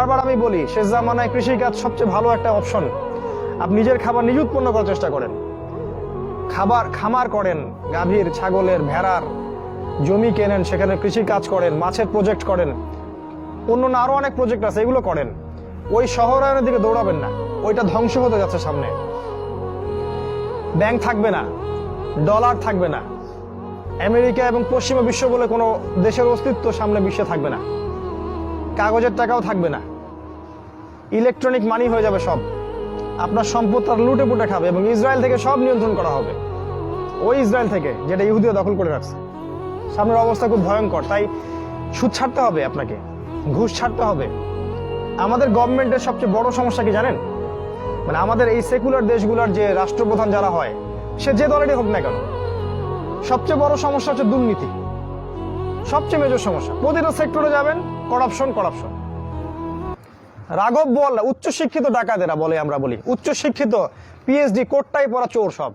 বারবার আমি বলি, শেষ জামানায় কৃষিকাজ সবচেয়ে ভালো একটা অপশন। আপনি নিজের খাবার নিজে উৎপন্ন করার চেষ্টা করেন, খামার করেন, গাভীর, ছাগলের, ভেড়ার, জমি কেনেন, সেখানে কৃষি কাজ করেন, মাছের প্রজেক্ট করেন, অন্য আরো অনেক প্রজেক্ট আছে, এগুলো করেন। ওই শহরায়নের দিকে দৌড়াবেন না, ওইটা ধ্বংস হতে যাচ্ছে সামনে। ব্যাংক থাকবে না, ডলার থাকবে না, আমেরিকা এবং পশ্চিমা বিশ্ব বলে কোনো দেশের অস্তিত্ব সামনে বিশ্বে থাকবে না, কাগজের টাকাও থাকবে না, ইলেকট্রনিক মানি হয়ে যাবে সব। আপনার সম্পদ তার লুটে পুটে খাবে এবং ইসরায়েল থেকে সব নিয়ন্ত্রণ করা হবে, ওই ইসরায়েল থেকে যেটা ইহুদিও দখল করে রাখছে। সামনের অবস্থা খুব ভয়ঙ্কর। তাই সুদ ছাড়তে হবে, আপনাকে ঘুষ ছাড়তে হবে। আমাদের গভর্নমেন্টের সবচেয়ে বড় সমস্যা কি জানেন? মানে আমাদের এই সেকুলার দেশগুলোর যে রাষ্ট্রপ্রধান যারা হয়, সে যে দলেরই হোক না কেন, সবচেয়ে বড় সমস্যা হচ্ছে দুর্নীতি। সবচেয়ে মেজর সমস্যা। প্রতিটা সেক্টরে যাবেন, করাপশন। রাঘব বল উচ্চ শিক্ষিত ডাকাতেরা বলে, আমরা বলি উচ্চ শিক্ষিত, পিএইচডি, কোটটাই পড়া চোর সব।